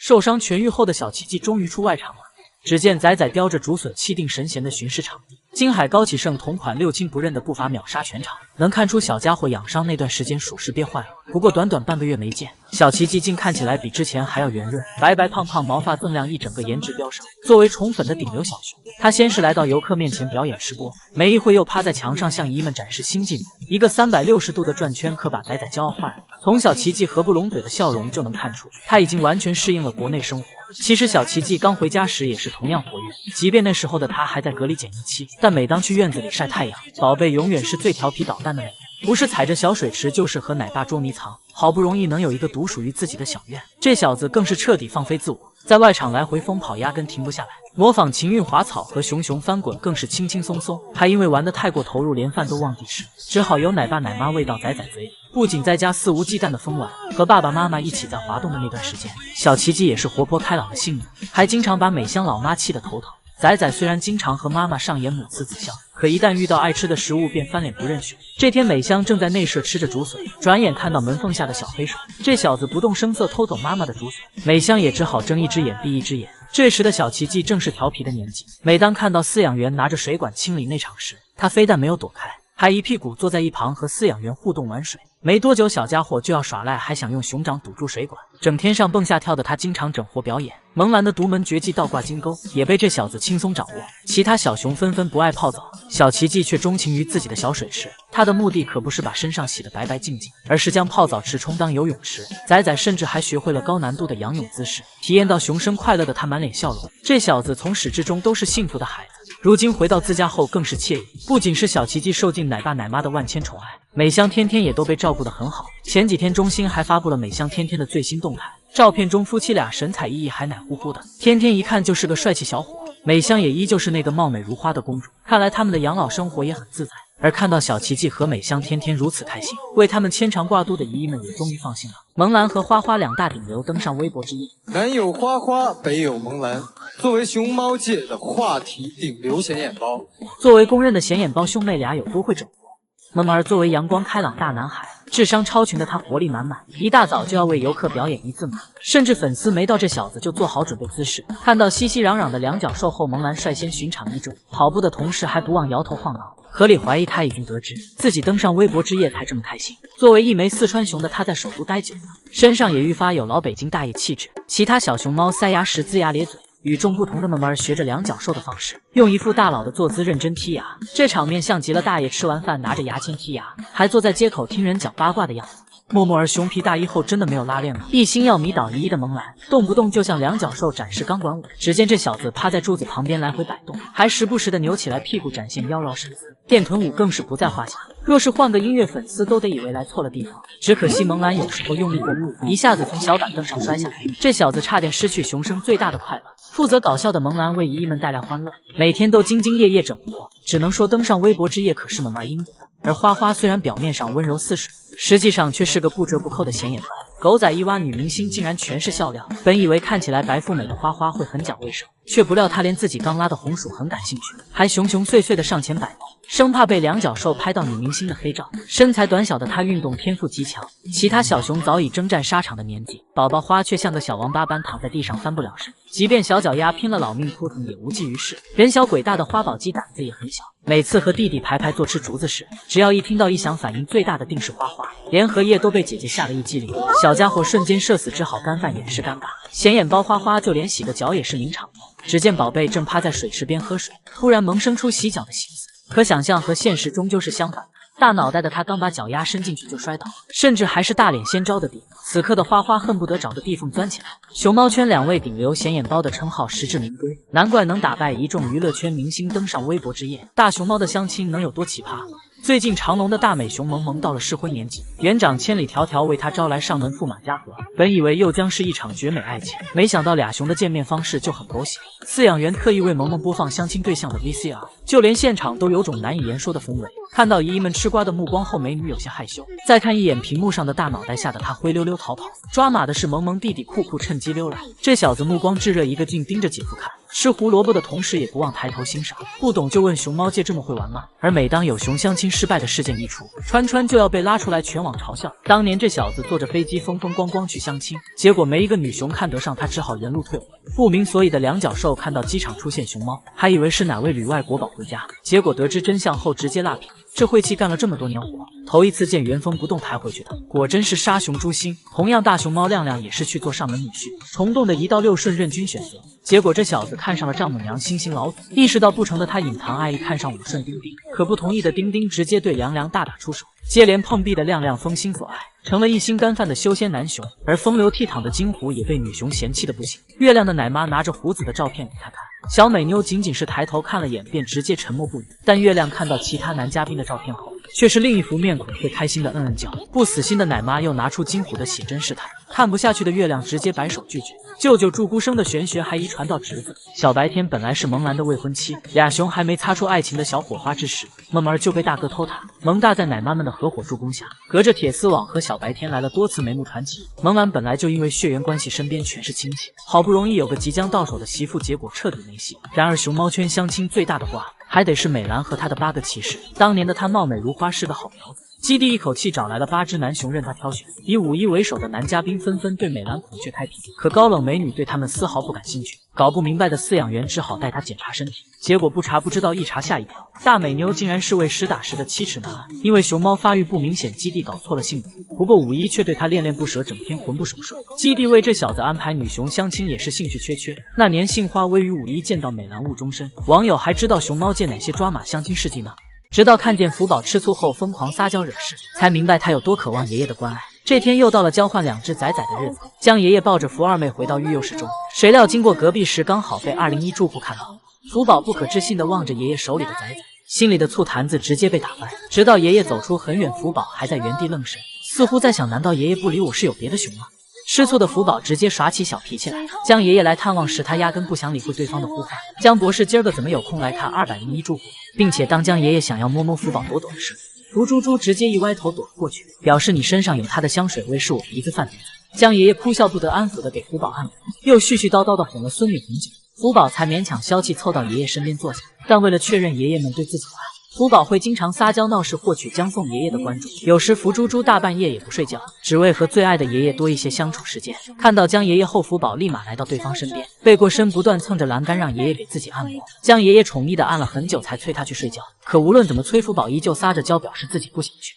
受伤痊愈后的小奇迹终于出外场了。只见仔仔叼着竹笋气定神闲地巡视场地，金海高启盛同款六亲不认的步伐秒杀全场，能看出小家伙养伤那段时间属实憋坏了。不过短短半个月没见，小奇迹竟看起来比之前还要圆润，白白胖胖，毛发锃亮，一整个颜值飙升。作为宠粉的顶流小熊，他先是来到游客面前表演吃播，没一会又趴在墙上向姨们展示新技能，一个360度的转圈可把仔仔骄傲坏了。从小奇迹合不拢嘴的笑容就能看出，他已经完全适应了国内生活。其实小奇迹刚回家时也是同样活跃，即便那时候的他还在隔离检疫期，但每当去院子里晒太阳，宝贝永远是最调皮捣蛋的那个，不是踩着小水池，就是和奶爸捉迷藏。好不容易能有一个独属于自己的小院，这小子更是彻底放飞自我，在外场来回疯跑，压根停不下来。模仿秦韵滑草和熊熊翻滚更是轻轻松松，还因为玩得太过投入，连饭都忘记吃，只好由奶爸奶妈喂到仔仔嘴里。不仅在家肆无忌惮的疯玩，和爸爸妈妈一起在滑动的那段时间，小奇迹也是活泼开朗的性格，还经常把美香老妈气得头疼。仔仔虽然经常和妈妈上演母慈子孝，可一旦遇到爱吃的食物便翻脸不认熊。这天美香正在内舍吃着竹笋，转眼看到门缝下的小黑手，这小子不动声色偷走妈妈的竹笋，美香也只好睁一只眼闭一只眼。这时的小奇迹正是调皮的年纪，每当看到饲养员拿着水管清理内场时，他非但没有躲开，还一屁股坐在一旁和饲养员互动玩水。没多久，小家伙就要耍赖，还想用熊掌堵住水管，整天上蹦下跳的他经常整活表演。萌兰的独门绝技倒挂金钩也被这小子轻松掌握，其他小熊纷纷不爱泡澡，小奇迹却钟情于自己的小水池。他的目的可不是把身上洗得白白净净，而是将泡澡池充当游泳池。仔仔甚至还学会了高难度的仰泳姿势，体验到熊生快乐的他满脸笑容。这小子从始至终都是幸福的孩子。如今回到自家后更是惬意，不仅是小奇迹受尽奶爸奶妈的万千宠爱，美香天天也都被照顾得很好。前几天中心还发布了美香天天的最新动态，照片中夫妻俩神采奕奕，还奶乎乎的，天天一看就是个帅气小伙。美香也依旧是那个貌美如花的公主，看来他们的养老生活也很自在。而看到小奇迹和美香天天如此开心，为他们牵肠挂肚的姨姨们也终于放心了。萌兰和花花两大顶流登上微博之夜，南有花花，北有萌兰，作为熊猫界的话题顶流显眼包，作为公认的显眼包，兄妹俩有多会整活？萌儿作为阳光开朗大男孩，智商超群的他活力满满，一大早就要为游客表演一字马，甚至粉丝没到这小子就做好准备姿势。看到熙熙攘攘的两脚兽后，萌兰率先巡场一周，跑步的同时还不忘摇头晃脑，合理怀疑他已经得知自己登上微博之夜才这么开心。作为一枚四川熊的他，在首都待久了，身上也愈发有老北京大爷气质。其他小熊猫塞牙时龇牙咧嘴，与众不同的萌儿学着两脚兽的方式，用一副大佬的坐姿认真剔牙，这场面像极了大爷吃完饭拿着牙签剔牙，还坐在街口听人讲八卦的样子。默默儿熊皮大衣后真的没有拉链了，一心要迷倒姨姨的萌兰，动不动就向两脚兽展示钢管舞。只见这小子趴在柱子旁边来回摆动，还时不时的扭起来屁股展现妖娆身姿，电臀舞更是不在话下。若是换个音乐，粉丝都得以为来错了地方。只可惜萌兰有时候用力过猛，一下子从小板凳上摔下来，这小子差点失去熊生最大的快乐。负责搞笑的萌兰为姨姨们带来欢乐，每天都兢兢业业整活，只能说登上微博之夜可是萌儿应得。而花花虽然表面上温柔似水，实际上却是个不折不扣的显眼包。狗仔一挖，女明星竟然全是笑料。本以为看起来白富美的花花会很讲卫生，却不料她连自己刚拉的红薯很感兴趣，还熊熊碎碎的上前摆弄，生怕被两脚兽拍到女明星的黑照。身材短小的她运动天赋极强，其他小熊早已征战沙场的年纪，宝宝花却像个小王八般躺在地上翻不了身，即便小脚丫拼了老命扑腾也无济于事。人小鬼大的花宝鸡胆子也很小，每次和弟弟排排坐吃竹子时，只要一听到异响，反应最大的定是花花，连荷叶都被姐姐吓了一激灵，小家伙瞬间社死，只好干饭掩饰尴尬。显眼包花花就连洗个脚也是名场面。只见宝贝正趴在水池边喝水，突然萌生出洗脚的心思，可想象和现实终究是相反的。大脑袋的他刚把脚丫伸进去就摔倒，甚至还是大脸先招的地。此刻的花花恨不得找个地缝钻起来。熊猫圈两位顶流显眼包的称号实至名归，难怪能打败一众娱乐圈明星登上微博之夜。大熊猫的相亲能有多奇葩？最近长隆的大美熊萌萌到了适婚年纪，园长千里迢迢为她招来上门驸马家和，本以为又将是一场绝美爱情，没想到俩熊的见面方式就很狗血。饲养员特意为萌萌播放相亲对象的 VCR， 就连现场都有种难以言说的氛围。看到姨姨们吃瓜的目光后，美女有些害羞，再看一眼屏幕上的大脑袋，吓得她灰溜溜逃跑。抓马的是萌萌弟弟酷酷趁机溜来，这小子目光炙热，一个劲盯着姐夫看。吃胡萝卜的同时也不忘抬头欣赏，不懂就问熊猫界这么会玩吗？而每当有熊相亲失败的事件一出，川川就要被拉出来全网嘲笑。当年这小子坐着飞机风风光光去相亲，结果没一个女熊看得上他，只好原路退回。不明所以的两脚兽看到机场出现熊猫，还以为是哪位旅外国宝回家，结果得知真相后直接蜡笔。这晦气干了这么多年活，头一次见原封不动抬回去的，果真是杀熊诛心。同样大熊猫亮亮也是去做上门女婿，虫洞的1到6顺任君选择，结果这小子看上了丈母娘星星老祖，意识到不成的他隐藏爱意，看上5顺丁丁，可不同意的丁丁直接对凉凉大打出手，接连碰壁的亮亮封心所爱，成了一心干饭的修仙男熊，而风流倜傥的金虎也被女熊嫌弃的不行。月亮的奶妈拿着胡子的照片给他看，小美妞仅仅是抬头看了眼便直接沉默不语，但月亮看到其他男嘉宾的照片后，却是另一副面孔，会开心的嗯嗯叫。不死心的奶妈又拿出金虎的写真试探，看不下去的月亮直接摆手拒绝。舅舅祝孤生的玄学还遗传到侄子。小白天本来是萌兰的未婚妻，俩熊还没擦出爱情的小火花之时，萌儿就被大哥偷塔。萌大在奶妈们的合伙助攻下，隔着铁丝网和小白天来了多次眉目传奇。萌兰本来就因为血缘关系身边全是亲戚，好不容易有个即将到手的媳妇，结果彻底没戏。然而熊猫圈相亲最大的瓜还得是美兰和她的8个骑士。当年的她貌美如花，是个好苗子。基地一口气找来了8只男熊任她挑选，以51为首的男嘉宾纷纷对美兰孔雀开屏，可高冷美女对他们丝毫不感兴趣。搞不明白的饲养员只好带她检查身体，结果不查不知道，一查吓一跳，大美妞竟然是位实打实的7尺男儿。因为熊猫发育不明显，基地搞错了性别，不过51却对他恋恋不舍，整天魂不守舍。基地为这小子安排女熊相亲也是兴趣缺缺。那年杏花微雨51见到美兰误终身，网友还知道熊猫界哪些抓马相亲事迹呢？直到看见福宝吃醋后疯狂撒娇惹事，才明白他有多渴望爷爷的关爱。这天又到了交换2只崽崽的日子，江爷爷抱着福二妹回到育幼室中，谁料经过隔壁时刚好被201住户看到。福宝不可置信地望着爷爷手里的崽崽，心里的醋坛子直接被打翻。直到爷爷走出很远，福宝还在原地愣神，似乎在想，难道爷爷不理我是有别的熊吗？吃醋的福宝直接耍起小脾气来。江爷爷来探望时，他压根不想理会对方的呼唤。江博士今儿个怎么有空来看201住户？并且当江爷爷想要摸摸福宝朵朵时，福猪猪直接一歪头躲了过去，表示你身上有他的香水味，是我鼻子犯鼻子。江爷爷哭笑不得安抚的给福宝按摩，又絮絮叨叨的哄了孙女很久，福宝才勉强消气凑到爷爷身边坐下。但为了确认爷爷们对自己的爱，福宝会经常撒娇闹事，获取江凤爷爷的关注。有时福猪猪大半夜也不睡觉，只为和最爱的爷爷多一些相处时间。看到江爷爷后，福宝立马来到对方身边，背过身不断蹭着栏杆让爷爷给自己按摩。江爷爷宠溺的按了很久才催他去睡觉，可无论怎么催，福宝依旧撒着娇表示自己不想去。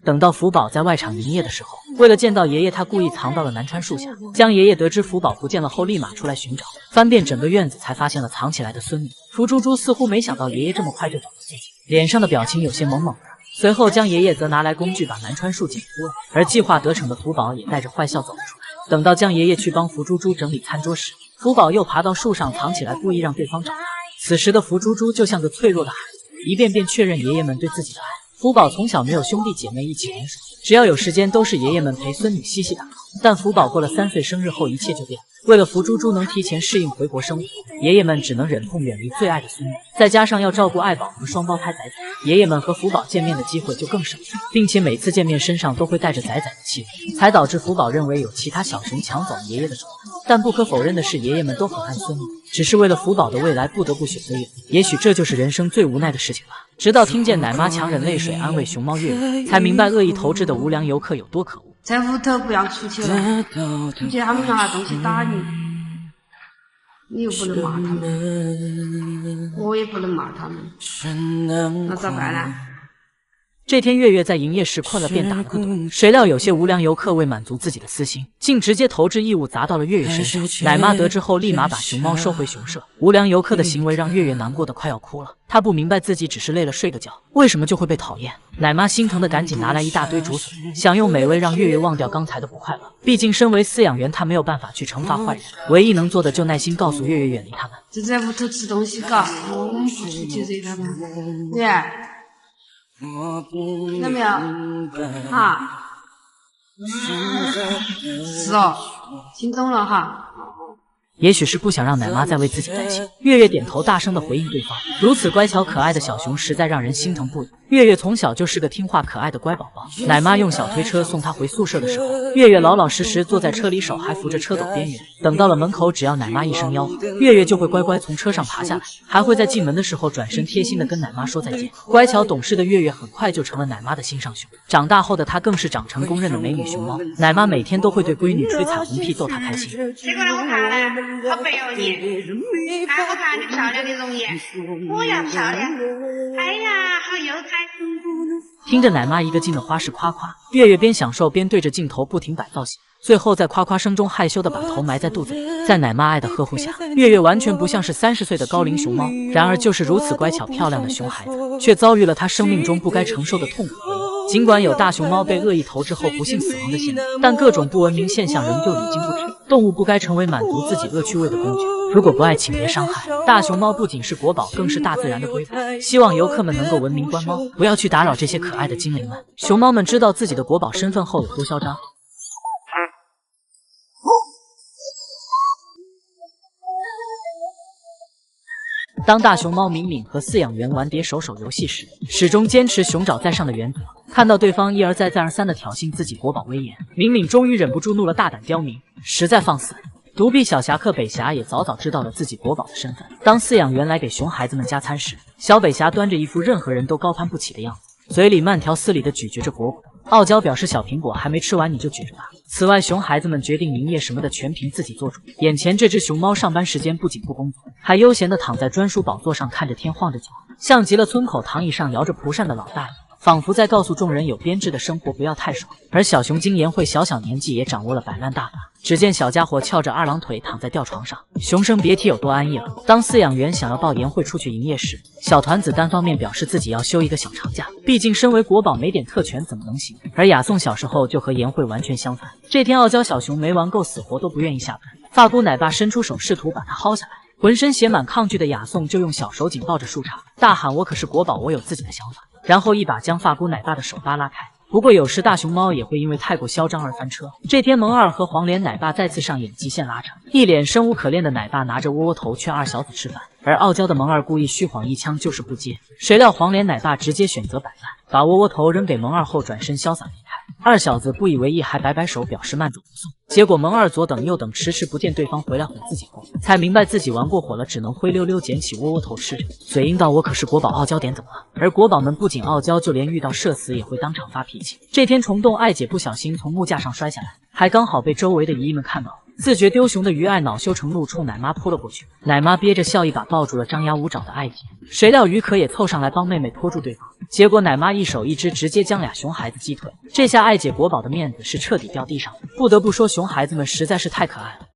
等到福宝在外场营业的时候，为了见到爷爷，他故意藏到了南川树下。江爷爷得知福宝不见了后，立马出来寻找，翻遍整个院子才发现了藏起来的孙女。福猪猪似乎没想到爷爷这么快就找到自己，脸上的表情有些懵懵的。随后江爷爷则拿来工具把南川树紧箍了，而计划得逞的福宝也带着坏笑走了出来。等到江爷爷去帮福猪猪整理餐桌时，福宝又爬到树上藏起来，故意让对方找他。此时的福猪猪就像个脆弱的孩子，一遍遍确认爷爷们对自己的爱。福宝从小没有兄弟姐妹一起玩耍，只要有时间都是爷爷们陪孙女嬉戏打闹。但福宝过了3岁生日后，一切就变了。为了福猪猪能提前适应回国生活，爷爷们只能忍痛远离最爱的孙女，再加上要照顾爱宝和双胞胎崽崽，爷爷们和福宝见面的机会就更少了，并且每次见面身上都会带着崽崽的气味，才导致福宝认为有其他小熊抢走了爷爷的宠物。但不可否认的是，爷爷们都很爱孙女，只是为了福宝的未来不得不选择远离。也许这就是人生最无奈的事情吧。直到听见奶妈强忍泪水安慰熊猫月月，才明白恶意投掷的无良游客有多可恶。在屋头不要出去了，出去他们拿东西打你，你又不能骂他们，我也不能骂他们，那咋办呢？这天月月在营业时困了便打了个盹，谁料有些无良游客为满足自己的私心，竟直接投掷异物砸到了月月身上。奶妈得知后立马把熊猫收回熊舍。无良游客的行为让月月难过的快要哭了，她不明白自己只是累了睡个觉，为什么就会被讨厌。奶妈心疼的赶紧拿来一大堆竹笋，想用美味让月月忘掉刚才的不快乐。毕竟身为饲养员，她没有办法去惩罚坏人，唯一能做的就耐心告诉月月远离他们。就在屋头吃东西嘎，我们不出去惹他们。对。有没有？哈，是哦，听懂了哈。也许是不想让奶妈再为自己担心，月月点头大声的回应对方。如此乖巧可爱的小熊实在让人心疼不已。月月从小就是个听话可爱的乖宝宝，奶妈用小推车送她回宿舍的时候，月月老老实实坐在车里，手还扶着车斗边缘。等到了门口，只要奶妈一声吆喝，月月就会乖乖从车上爬下来，还会在进门的时候转身贴心的跟奶妈说再见。乖巧懂事的月月很快就成了奶妈的心上熊，长大后的她更是长成公认的美女熊猫。奶妈每天都会对闺女吹彩虹屁逗她开心。这个人我看了，好白哦你，看我看你漂亮的容颜，我要漂亮，哎呀，好有才。听着奶妈一个劲的花式夸夸，月月边享受边对着镜头不停摆造型，最后在夸夸声中害羞的把头埋在肚子里。在奶妈爱的呵护下，月月完全不像是30岁的高龄熊猫，然而就是如此乖巧漂亮的熊孩子，却遭遇了她生命中不该承受的痛苦回忆。尽管有大熊猫被恶意投掷后不幸死亡的新闻，但各种不文明现象仍旧屡禁不止。动物不该成为满足自己恶趣味的工具，如果不爱，请别伤害。大熊猫不仅是国宝，更是大自然的瑰宝。希望游客们能够文明观猫，不要去打扰这些可爱的精灵们。熊猫们知道自己的国宝身份后有多嚣张。当大熊猫敏敏和饲养员玩叠手手游戏时，始终坚持熊掌在上的原则。看到对方一而再再而三的挑衅自己国宝威严，敏敏终于忍不住怒了，大胆刁民，实在放肆。独臂小侠客北侠也早早知道了自己国宝的身份。当饲养员来给熊孩子们加餐时，小北侠端着一副任何人都高攀不起的样子，嘴里慢条斯理地咀嚼着果果。傲娇表示小苹果还没吃完你就举着吧。此外，熊孩子们决定营业什么的全凭自己做主。眼前这只熊猫上班时间不仅不工作，还悠闲地躺在专属宝座上看着天晃着脚，像极了村口躺椅上摇着蒲扇的老大爷，仿佛在告诉众人有编制的生活不要太爽。而小熊精颜慧小年纪也掌握了摆烂大法。只见小家伙翘着2郎腿躺在吊床上，熊生别提有多安逸了。当饲养员想要抱颜慧出去营业时，小团子单方面表示自己要休一个小长假，毕竟身为国宝没点特权怎么能行。而雅颂小时候就和颜慧完全相反，这天傲娇小熊没玩够，死活都不愿意下班。发姑奶爸伸出手试图把他薅下来，浑身写满抗拒的雅颂就用小手紧抱着树杈，大喊我可是国宝，我有自己的想法，然后一把将发姑奶爸的手扒拉开。不过有时大熊猫也会因为太过嚣张而翻车。这天萌二和黄连奶爸再次上演极限拉扯，一脸生无可恋的奶爸拿着窝窝头劝二小子吃饭，而傲娇的萌二故意虚晃一枪就是不接，谁料黄连奶爸直接选择摆烂，把窝窝头扔给萌二后转身潇洒离开。二小子不以为意，还摆摆手表示慢走不送。结果萌二左等右等，迟迟不见对方回来哄自己后，才明白自己玩过火了，只能灰溜溜捡起窝窝头吃着，嘴硬道我可是国宝，傲娇点怎么了？而国宝们不仅傲娇，就连遇到社死也会当场发脾气。这天虫洞爱姐不小心从木架上摔下来，还刚好被周围的姨姨们看到。自觉丢熊的于爱恼羞成怒，冲奶妈扑了过去。奶妈憋着笑一把抱住了张牙舞爪的爱姐，谁料于可也凑上来帮妹妹拖住对方，结果奶妈一手一只直接将俩熊孩子击退。这下爱姐国宝的面子是彻底掉地上了。不得不说，熊孩子们实在是太可爱了。